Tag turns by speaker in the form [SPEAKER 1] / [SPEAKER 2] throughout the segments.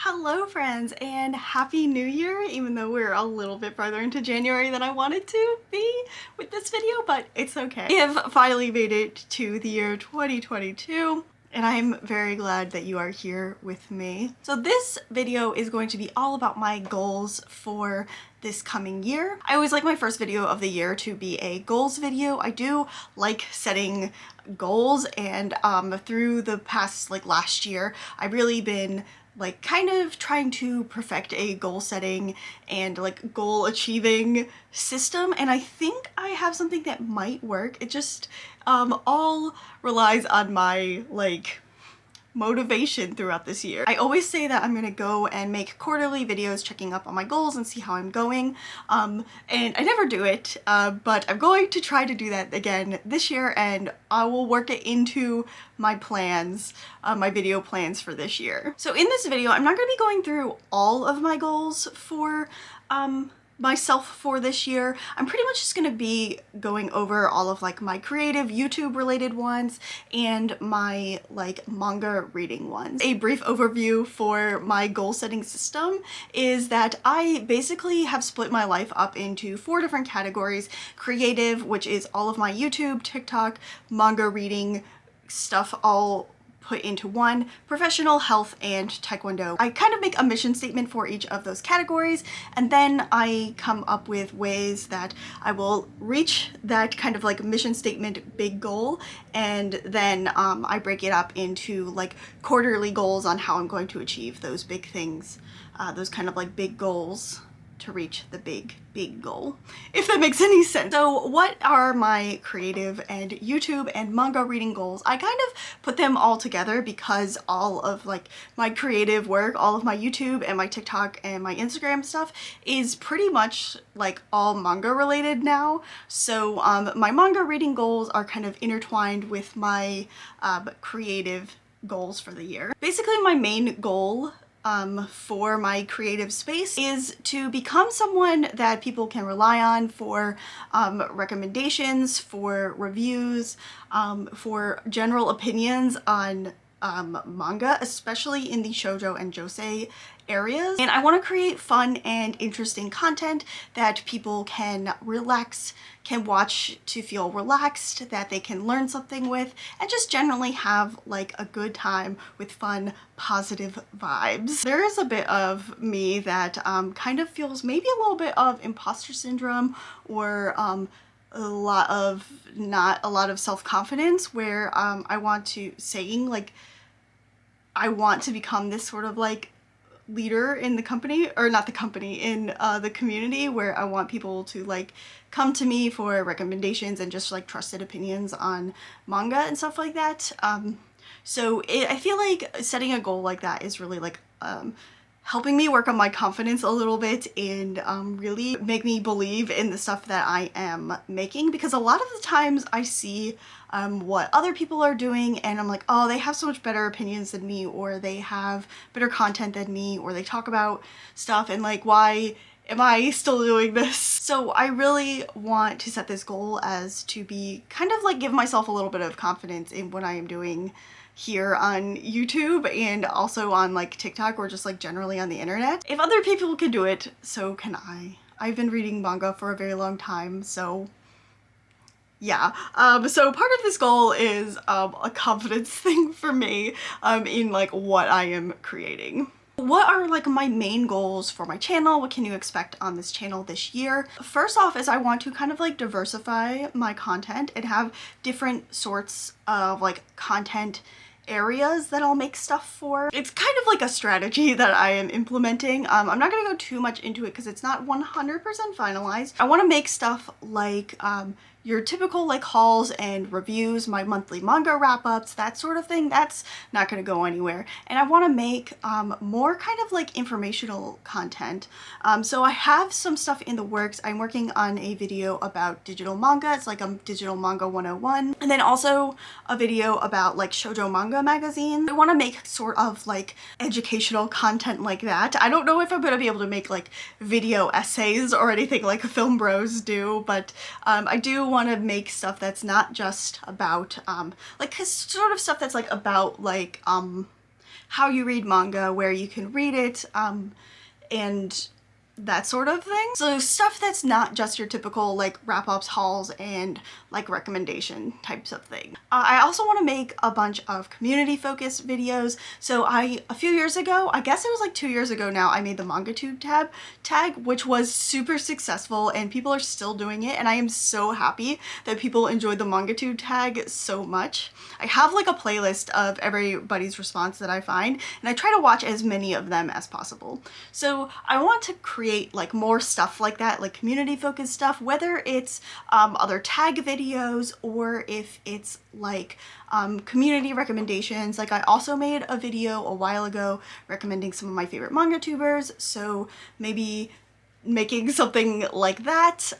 [SPEAKER 1] Hello friends and happy new year, even though we're a little bit farther into January than I wanted to be with this video, but it's okay. We have finally made it to the year 2022 and I'm very glad that you are here with me. So this video is going to be all about my goals for this coming year. I always like my first video of the year to be a goals video. I do like setting goals, and through the past last year I've really been kind of trying to perfect a goal setting and goal achieving system, and I think I have something that might work. It just all relies on my motivation throughout this year. I always say that I'm gonna go and make quarterly videos checking up on my goals and see how I'm going, and I never do it, but I'm going to try to do that again this year, and I will work it into my plans, my video plans for this year. So in this video, I'm not gonna be going through all of my goals for myself for this year. I'm pretty much just gonna be going over all of my creative YouTube related ones and my manga reading ones. A brief overview for my goal setting system is that I basically have split my life up into 4 different categories. Creative, which is all of my YouTube, TikTok, manga reading stuff all put into one. Professional, health, and taekwondo. I kind of make a mission statement for each of those categories, and then I come up with ways that I will reach that kind of mission statement big goal, and then I break it up into quarterly goals on how I'm going to achieve those big things, those kind of big goals to reach the big goal, if that makes any sense. So what are my creative and YouTube and manga reading goals? I kind of put them all together because all of my creative work, all of my YouTube and my TikTok and my Instagram stuff is pretty much all manga related now. So my manga reading goals are kind of intertwined with my creative goals for the year. Basically, my main goal for my creative space is to become someone that people can rely on for recommendations, for reviews, for general opinions on manga, especially in the shoujo and josei areas. And I want to create fun and interesting content that people can can watch to feel relaxed, that they can learn something with, and just generally have a good time with fun, positive vibes. There is a bit of me that kind of feels maybe a little bit of imposter syndrome, or not a lot of self-confidence, where I want to I want to become this sort of leader in the company, or not the company, in the community, where I want people to come to me for recommendations and just trusted opinions on manga and stuff like that. So I feel like setting a goal like that is really helping me work on my confidence a little bit, and really make me believe in the stuff that I am making, because a lot of the times I see what other people are doing and I'm like, oh, they have so much better opinions than me, or they have better content than me, or they talk about stuff, and why am I still doing this? So I really want to set this goal as to be kind of give myself a little bit of confidence in what I am doing here on YouTube, and also on TikTok, or just generally on the internet. If other people can do it, so can I. I've been reading manga for a very long time, so yeah. So part of this goal is a confidence thing for me in what I am creating. What are my main goals for my channel? What can you expect on this channel this year? First off is I want to kind of diversify my content and have different sorts of content areas that I'll make stuff for. It's kind of a strategy that I am implementing. I'm not gonna go too much into it because it's not 100% finalized. I want to make stuff your typical hauls and reviews, my monthly manga wrap-ups, that sort of thing. That's not gonna go anywhere. And I want to make more kind of informational content. So I have some stuff in the works. I'm working on a video about digital manga. It's a digital manga 101, and then also a video about shoujo manga magazines. I want to make sort of educational content like that. I don't know if I'm gonna be able to make video essays or anything like film bros do, but I do want to make stuff that's not just about sort of stuff that's about how you read manga, where you can read it, and that sort of thing. So stuff that's not just your typical like wrap-ups, hauls, and like recommendation types of thing. I also want to make a bunch of community focused videos. So a few years ago, I guess it was like 2 years ago now, I made the MangaTube tag, which was super successful and people are still doing it. And I am so happy that people enjoyed the MangaTube tag so much. I have like a playlist of everybody's response that I find, and I try to watch as many of them as possible. So I want to create like more stuff like that, like community focused stuff, whether it's other tag videos or if it's like community recommendations. Like I also made a video a while ago recommending some of my favorite manga tubers, so maybe making something like that.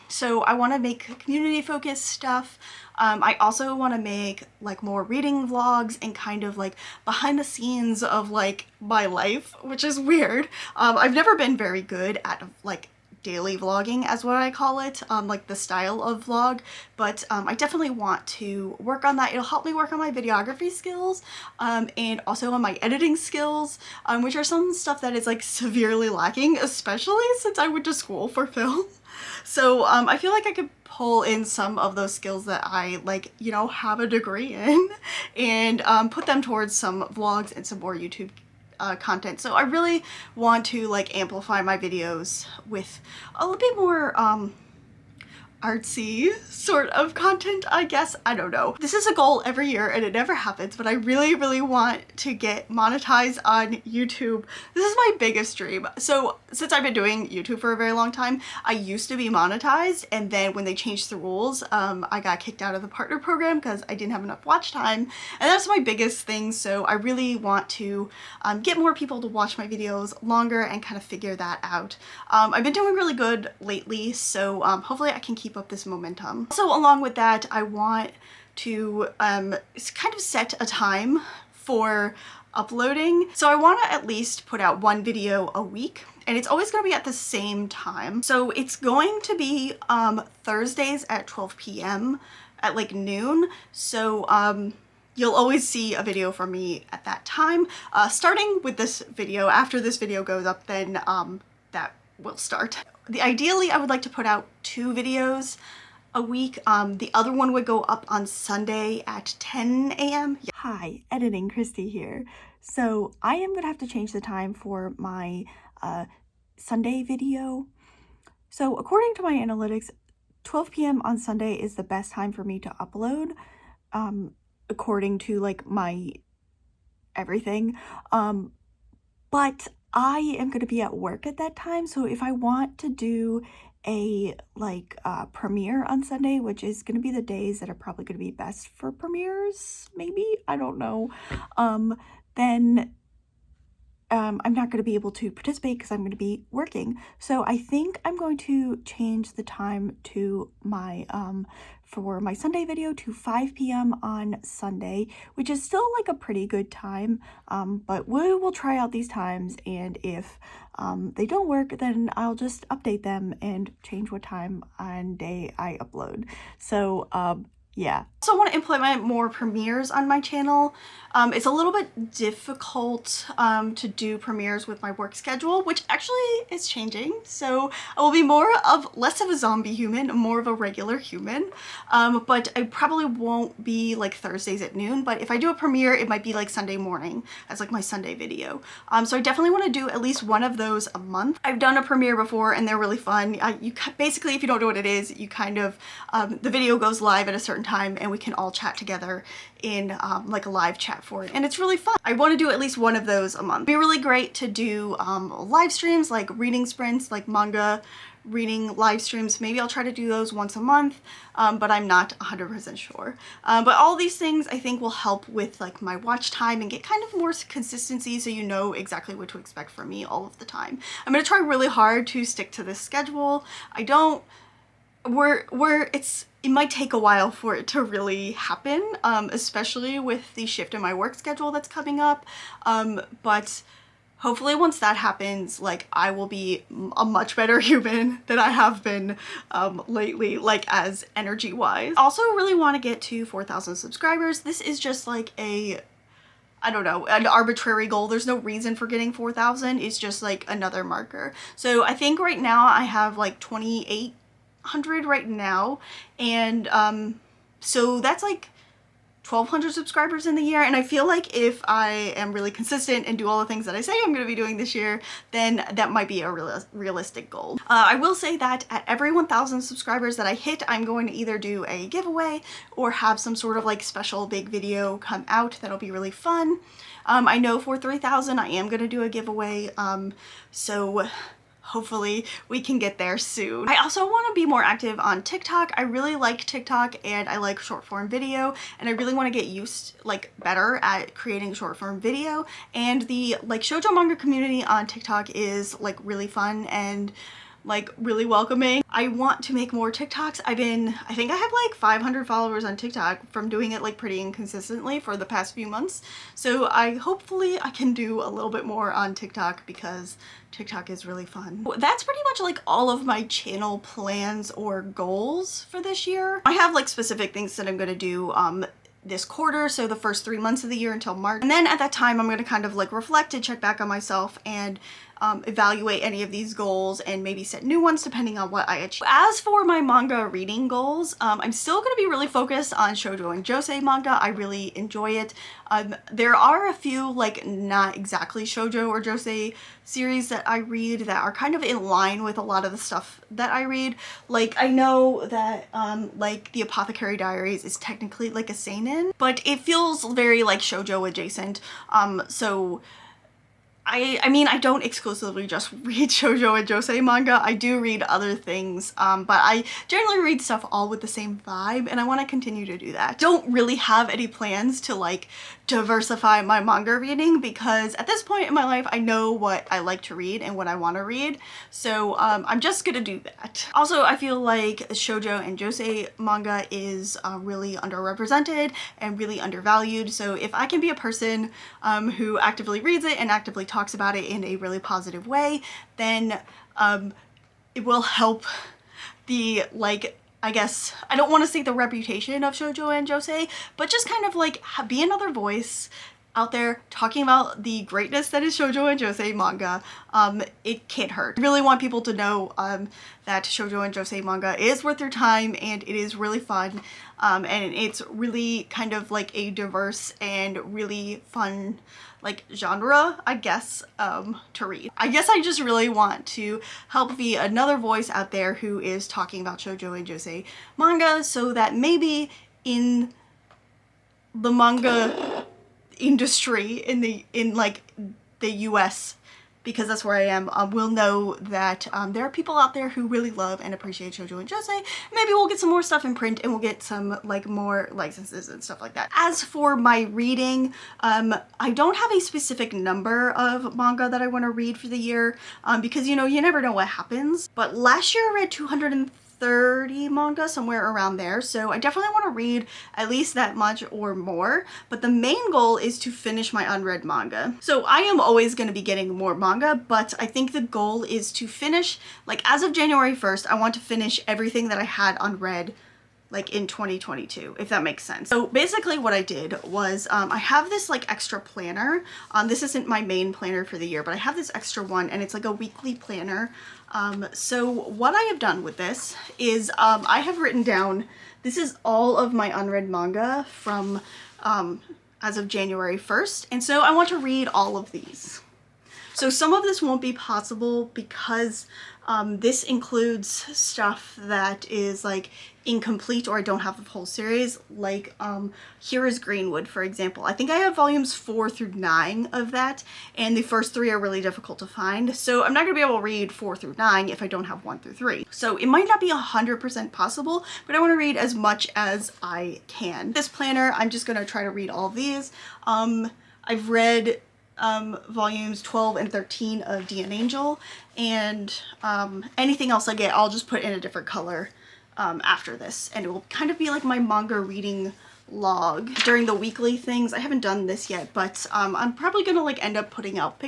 [SPEAKER 1] So I want to make community focused stuff. I also want to make like more reading vlogs and kind of like behind the scenes of like my life, which is weird. I've never been very good at like daily vlogging, as what I call it, like the style of vlog, but I definitely want to work on that. It'll help me work on my videography skills and also on my editing skills, which are some stuff that is like severely lacking, especially since I went to school for film. So I feel like I could pull in some of those skills that I like, you know, have a degree in and put them towards some vlogs and some more YouTube content. So I really want to like amplify my videos with a little bit more artsy sort of content, I guess. I don't know. This is a goal every year and it never happens, but I really want to get monetized on YouTube. This is my biggest dream. So since I've been doing YouTube for a very long time, I used to be monetized, and then when they changed the rules, I got kicked out of the partner program because I didn't have enough watch time, and that's my biggest thing. So I really want to get more people to watch my videos longer and kind of figure that out. I've been doing really good lately, so hopefully I can keep up this momentum. So along with that, I want to kind of set a time for uploading. So I want to at least put out one video a week, and it's always going to be at the same time. So it's going to be Thursdays at 12 p.m. at like noon. So you'll always see a video from me at that time. Starting with this video, after this video goes up, then that will start. Ideally, I would like to put out 2 videos a week. The other one would go up on Sunday at 10 a.m. Hi, Editing Christy here. So I am gonna have to change the time for my Sunday video. So according to my analytics, 12 p.m. on Sunday is the best time for me to upload, according to like my everything. But I am going to be at work at that time, so if I want to do a like premiere on Sunday, which is going to be the days that are probably going to be best for premieres, maybe, I don't know, then I'm not going to be able to participate because I'm going to be working. So I think I'm going to change the time to my for my Sunday video to 5 p.m. on Sunday, which is still like a pretty good time, but we will try out these times, and if they don't work, then I'll just update them and change what time and day I upload. So yeah. Also want to implement more premieres on my channel. It's a little bit difficult to do premieres with my work schedule, which actually is changing. So I will be less of a zombie human, more of a regular human. But I probably won't be like Thursdays at noon, but if I do a premiere, it might be like Sunday morning as like my Sunday video. So I definitely want to do at least one of those a month. I've done a premiere before and they're really fun. You basically, if you don't know what it is, you kind of, the video goes live at a certain time and we can all chat together in like a live chat for it, and it's really fun. I want to do at least one of those a month. It'd be really great to do live streams, like reading sprints, like manga reading live streams. Maybe I'll try to do those once a month, but I'm not 100% sure. But all these things I think will help with like my watch time and get kind of more consistency, so you know exactly what to expect from me all of the time. I'm gonna try really hard to stick to this schedule. It might take a while for it to really happen, especially with the shift in my work schedule that's coming up, but hopefully once that happens, like, I will be a much better human than I have been lately, like, as energy-wise. Also really want to get to 4,000 subscribers. This is just like a I don't know, an arbitrary goal. There's no reason for getting 4,000. It's just like another marker. So I think right now I have like 2,800 right now. And so that's like 1,200 subscribers in the year, and I feel like if I am really consistent and do all the things that I say I'm going to be doing this year, then that might be a realistic goal. I will say that at every 1,000 subscribers that I hit, I'm going to either do a giveaway or have some sort of like special big video come out that'll be really fun. I know for 3,000 I am going to do a giveaway, so hopefully we can get there soon. I also want to be more active on TikTok. I really like TikTok and I like short form video, and I really want to get used, like, better at creating short form video. And the like shoujo manga community on TikTok is like really fun and like really welcoming. I want to make more TikToks. I think I have like 500 followers on TikTok from doing it like pretty inconsistently for the past few months. So hopefully I can do a little bit more on TikTok because TikTok is really fun. That's pretty much like all of my channel plans or goals for this year. I have like specific things that I'm gonna do this quarter, so the first 3 months of the year until March. And then at that time I'm going to kind of like reflect and check back on myself and evaluate any of these goals and maybe set new ones depending on what I achieve. As for my manga reading goals, I'm still going to be really focused on shoujo and josei manga. I really enjoy it. There are a few like not exactly shoujo or josei series that I read that are kind of in line with a lot of the stuff that I read. Like I know that like the Apothecary Diaries is technically like a seinen, but it feels very like shoujo adjacent. So I mean, I don't exclusively just read shoujo and josei manga. I do read other things, but I generally read stuff all with the same vibe, and I want to continue to do that. Don't really have any plans to like diversify my manga reading because at this point in my life I know what I like to read and what I want to read, so I'm just gonna do that. Also, I feel like shoujo and josei manga is really underrepresented and really undervalued, so if I can be a person who actively reads it and actively talks about it in a really positive way, then it will help the like, I guess, I don't want to say the reputation of shoujo and josei, but just kind of like be another voice out there talking about the greatness that is shoujo and josei manga. It can't hurt. I really want people to know that shoujo and josei manga is worth their time and it is really fun, and it's really kind of like a diverse and really fun like genre, I guess, to read. I guess I just really want to help be another voice out there who is talking about shoujo and josei manga, so that maybe in the manga industry in like the US, because that's where I am, we'll know that there are people out there who really love and appreciate shoujo and josei. Maybe we'll get some more stuff in print and we'll get some like more licenses and stuff like that. As for my reading, I don't have a specific number of manga that I want to read for the year, because you know, you never know what happens. But last year I read 230 manga, somewhere around there, so I definitely want to read at least that much or more, but the main goal is to finish my unread manga. So I am always going to be getting more manga, but I think the goal is to finish, like as of January 1st, I want to finish everything that I had unread like in 2022, if that makes sense. So basically what I did was I have this like extra planner. This isn't my main planner for the year, but I have this extra one and it's like a weekly planner. So what I have done with this is I have written down, this is all of my unread manga from as of January 1st, and so I want to read all of these. So some of this won't be possible because this includes stuff that is like incomplete or I don't have the whole series, like Here is Greenwood, for example. I think I have volumes 4 through 9 of that, and the first 3 are really difficult to find, so I'm not going to be able to read 4 through 9 if I don't have 1 through 3. So it might not be 100% possible, but I want to read as much as I can. This planner, I'm just going to try to read all of these. I've read volumes 12 and 13 of D and Angel, and anything else I get I'll just put in a different color after this, and it will kind of be like my manga reading log during the weekly things. I haven't done this yet, but I'm probably gonna like end up printing out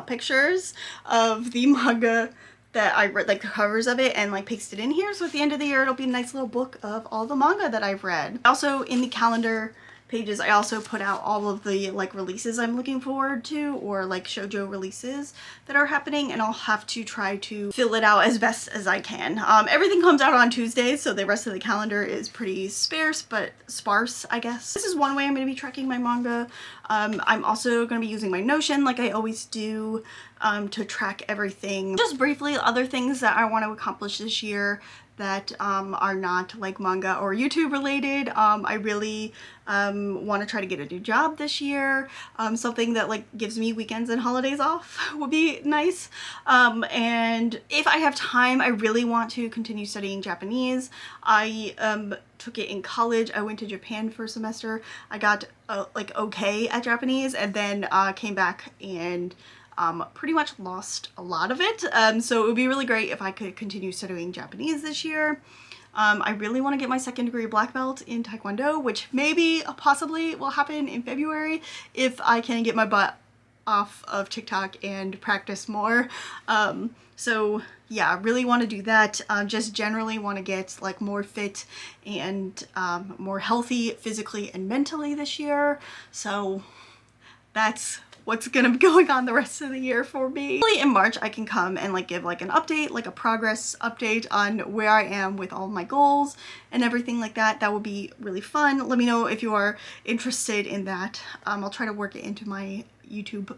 [SPEAKER 1] pictures of the manga that I read, like the covers of it, and like paste it in here, so at the end of the year it'll be a nice little book of all the manga that I've read. Also in the calendar pages, I also put out all of the like releases I'm looking forward to, or like shoujo releases that are happening, and I'll have to try to fill it out as best as I can. Everything comes out on Tuesdays, so the rest of the calendar is pretty sparse, I guess. This is one way I'm going to be tracking my manga. I'm also going to be using my Notion like I always do to track everything. Just briefly, other things that I want to accomplish this year that are not like manga or YouTube related. I really want to try to get a new job this year. Something that like gives me weekends and holidays off would be nice. And if I have time, I really want to continue studying Japanese. I took it in college. I went to Japan for a semester. I got like okay at Japanese, and then came back and pretty much lost a lot of it. So it would be really great if I could continue studying Japanese this year. I really want to get my 2nd degree black belt in Taekwondo, which maybe possibly will happen in February if I can get my butt off of TikTok and practice more. So yeah, I really want to do that. Just generally want to get like more fit and more healthy physically and mentally this year. So that's what's gonna be going on the rest of the year for me. Hopefully in March I can come and like give like an update, like a progress update on where I am with all my goals and everything like that. That would be really fun. Let me know if you are interested in that. I'll try to work it into my YouTube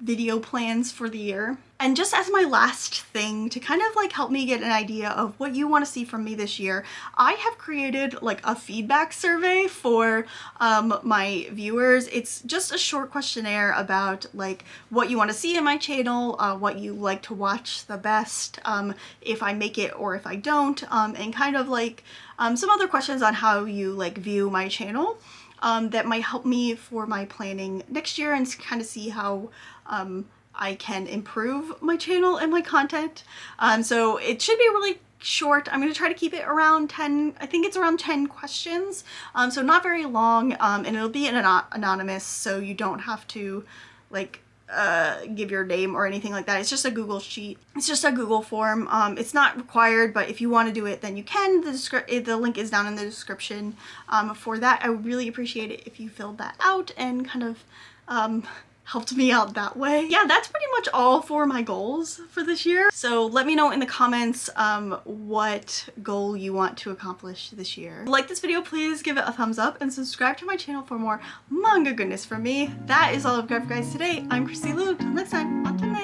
[SPEAKER 1] video plans for the year. And just as my last thing to kind of like help me get an idea of what you want to see from me this year, I have created like a feedback survey for my viewers. It's just a short questionnaire about like what you want to see in my channel, what you like to watch the best, if I make it or if I don't, and kind of like some other questions on how you like view my channel. That might help me for my planning next year and kind of see how I can improve my channel and my content. So it should be really short. I'm going to try to keep it around 10, I think it's around 10 questions. So not very long, and it'll be anonymous, so you don't have to like give your name or anything like that. It's just a Google sheet. It's just a Google form. It's not required, but if you want to do it, then you can. The link is down in the description for that. I would really appreciate it if you filled that out and kind of helped me out that way. Yeah, that's pretty much all for my goals for this year. So let me know in the comments what goal you want to accomplish this year. If you like this video, please give it a thumbs up and subscribe to my channel for more manga goodness from me. That is all I've got for you guys today. I'm Chrissy Lu. Till next time, matane!